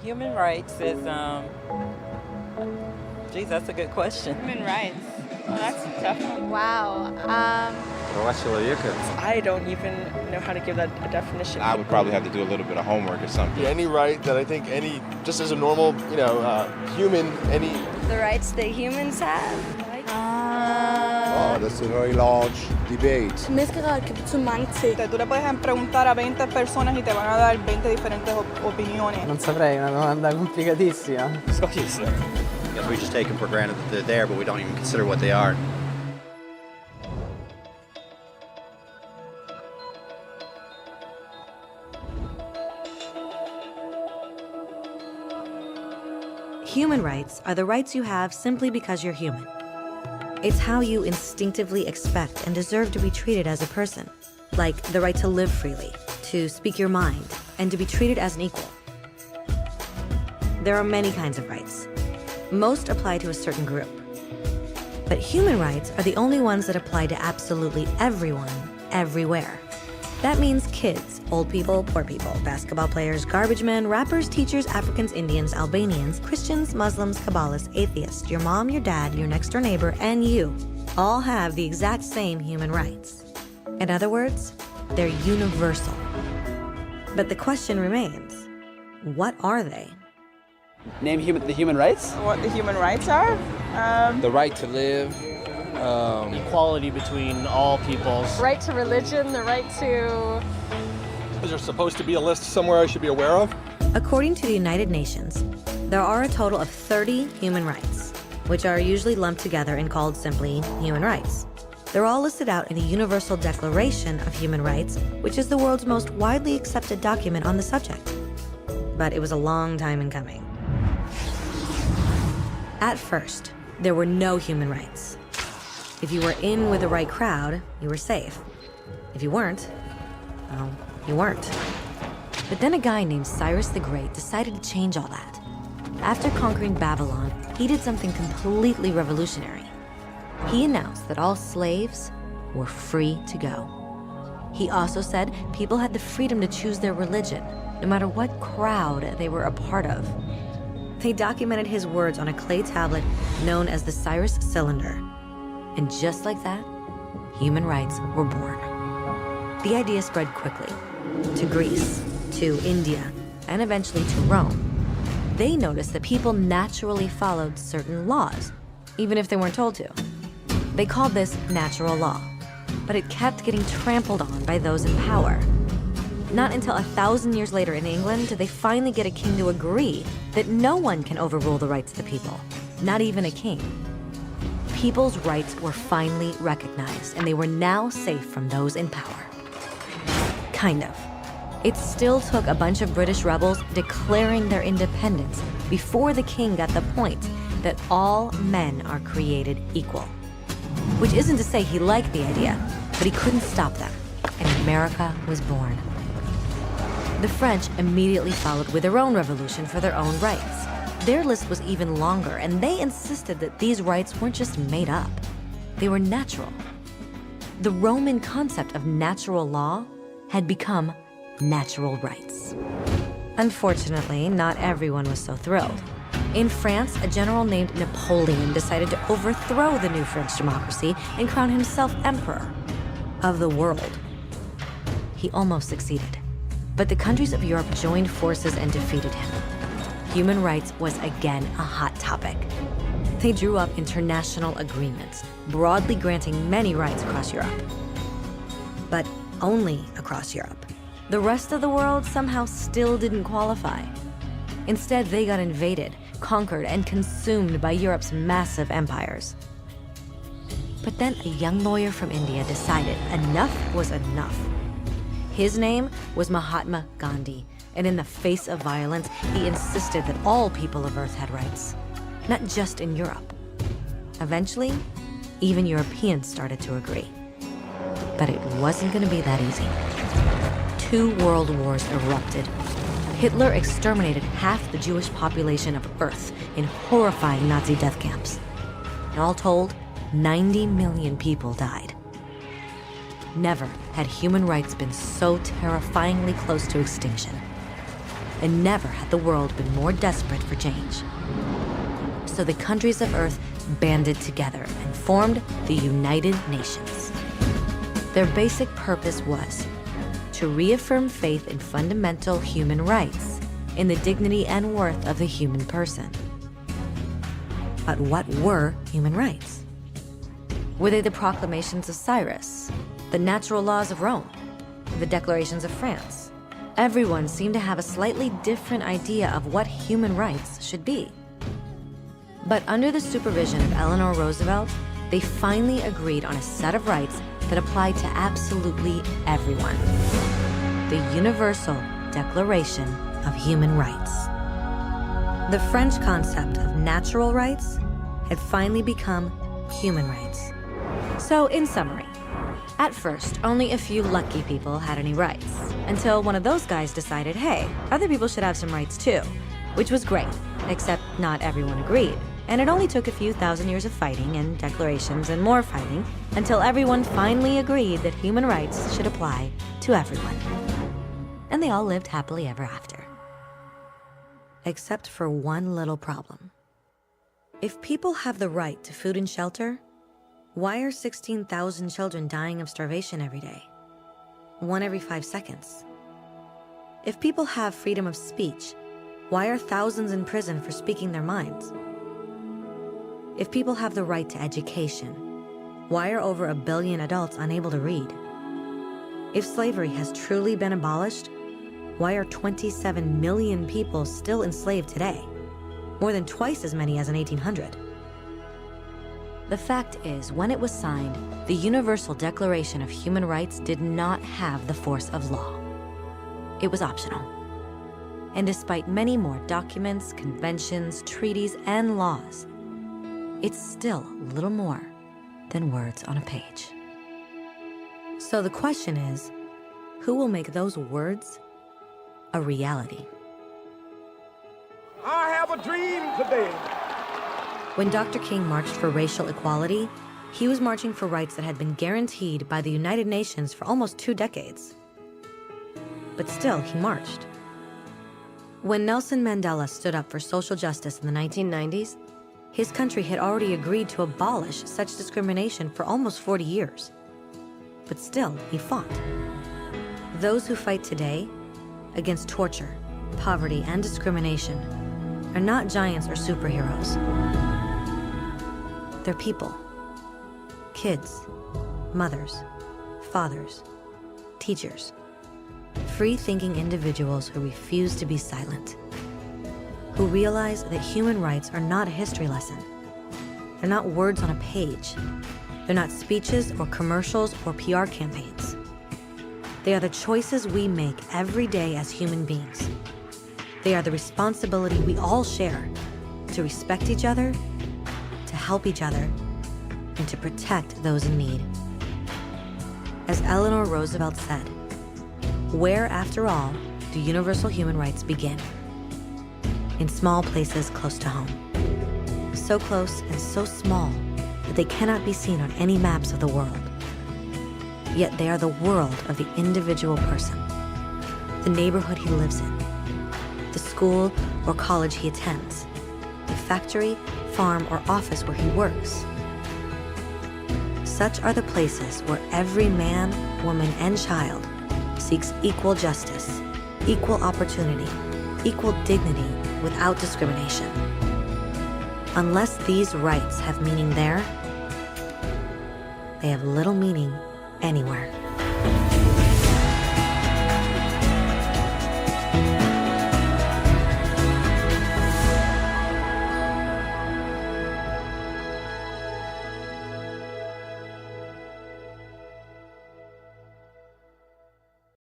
Human rights is, geez, that's a good question. Human rights. Well, that's a tough one. Wow. I don't even know how to give that a definition. I would probably have to do a little bit of homework or something. Any right that I think just as a normal, human, The rights that humans have. Oh, that's a very large debate. Tú le puedes preguntar a 20 personas y te van a dar 20 diferentes opiniones. Non saprei, una domanda complicatissima. Yes, we just take them for granted that they're there, but we don't even consider what they are. Human rights are the rights you have simply because you're human. It's how you instinctively expect and deserve to be treated as a person, like the right to live freely, to speak your mind, and to be treated as an equal. There are many kinds of rights. Most apply to a certain group. But human rights are the only ones that apply to absolutely everyone, everywhere. That means kids, old people, poor people, basketball players, garbage men, rappers, teachers, Africans, Indians, Albanians, Christians, Muslims, Kabbalists, atheists, your mom, your dad, your next door neighbor, and you all have the exact same human rights. In other words, they're universal. But the question remains, what are they? Name the human rights? What the human rights are? The right to live. Equality between all peoples. Right to religion, the right to... Is there supposed to be a list somewhere I should be aware of? According to the United Nations, there are a total of 30 human rights, which are usually lumped together and called simply human rights. They're all listed out in the Universal Declaration of Human Rights, which is the world's most widely accepted document on the subject. But it was a long time in coming. At first, there were no human rights. If you were in with the right crowd, you were safe. If you weren't, well, you weren't. But then a guy named Cyrus the Great decided to change all that. After conquering Babylon, he did something completely revolutionary. He announced that all slaves were free to go. He also said people had the freedom to choose their religion, no matter what crowd they were a part of. They documented his words on a clay tablet known as the Cyrus Cylinder. And just like that, human rights were born. The idea spread quickly to Greece, to India, and eventually to Rome. They noticed that people naturally followed certain laws, even if they weren't told to. They called this natural law, but it kept getting trampled on by those in power. Not until 1,000 years later in England did they finally get a king to agree that no one can overrule the rights of the people, not even a king. People's rights were finally recognized, and they were now safe from those in power. Kind of. It still took a bunch of British rebels declaring their independence before the king got the point that all men are created equal. Which isn't to say he liked the idea, but he couldn't stop them, and America was born. The French immediately followed with their own revolution for their own rights. Their list was even longer, and they insisted that these rights weren't just made up. They were natural. The Roman concept of natural law had become natural rights. Unfortunately, not everyone was so thrilled. In France, a general named Napoleon decided to overthrow the new French democracy and crown himself emperor of the world. He almost succeeded, but the countries of Europe joined forces and defeated him. Human rights was again a hot topic. They drew up international agreements, broadly granting many rights across Europe. But only across Europe. The rest of the world somehow still didn't qualify. Instead, they got invaded, conquered, and consumed by Europe's massive empires. But then a young lawyer from India decided enough was enough. His name was Mahatma Gandhi, and in the face of violence, he insisted that all people of Earth had rights, not just in Europe. Eventually, even Europeans started to agree. But it wasn't going to be that easy. 2 world wars erupted. Hitler exterminated half the Jewish population of Earth in horrifying Nazi death camps. And all told, 90 million people died. Never had human rights been so terrifyingly close to extinction. and never had the world been more desperate for change. So the countries of Earth banded together and formed the United Nations. Their basic purpose was to reaffirm faith in fundamental human rights, in the dignity and worth of the human person. But what were human rights? Were they the proclamations of Cyrus, the natural laws of Rome, the declarations of France? Everyone seemed to have a slightly different idea of what human rights should be. But under the supervision of Eleanor Roosevelt, they finally agreed on a set of rights that applied to absolutely everyone. The Universal Declaration of Human Rights. The French concept of natural rights had finally become human rights. So, in summary, at first, only a few lucky people had any rights, until one of those guys decided, hey, other people should have some rights too, which was great, except not everyone agreed. And it only took a few thousand years of fighting and declarations and more fighting until everyone finally agreed that human rights should apply to everyone. And they all lived happily ever after. Except for one little problem. If people have the right to food and shelter, why are 16,000 children dying of starvation every day? 1 every 5 seconds. If people have freedom of speech, why are thousands in prison for speaking their minds? If people have the right to education, why are over 1 billion adults unable to read? If slavery has truly been abolished, why are 27 million people still enslaved today? More than twice as many as in 1800. The fact is, when it was signed, the Universal Declaration of Human Rights did not have the force of law. It was optional. And despite many more documents, conventions, treaties, and laws, it's still little more than words on a page. So the question is, who will make those words a reality? I have a dream today. When Dr. King marched for racial equality, he was marching for rights that had been guaranteed by the United Nations for almost 2 decades. But still, he marched. When Nelson Mandela stood up for social justice in the 1990s, his country had already agreed to abolish such discrimination for almost 40 years. But still, he fought. Those who fight today against torture, poverty, and discrimination are not giants or superheroes. They're people. Kids, mothers, fathers, teachers. Free-thinking individuals who refuse to be silent. Who realize that human rights are not a history lesson. They're not words on a page. They're not speeches or commercials or PR campaigns. They are the choices we make every day as human beings. They are the responsibility we all share to respect each other, to help each other, and to protect those in need. As Eleanor Roosevelt said, where, after all, do universal human rights begin? In small places close to home. So close and so small that they cannot be seen on any maps of the world. Yet they are the world of the individual person, the neighborhood he lives in, the school or college he attends, the factory, farm, or office where he works. Such are the places where every man, woman, and child seeks equal justice, equal opportunity, equal dignity without discrimination. Unless these rights have meaning there, they have little meaning anywhere.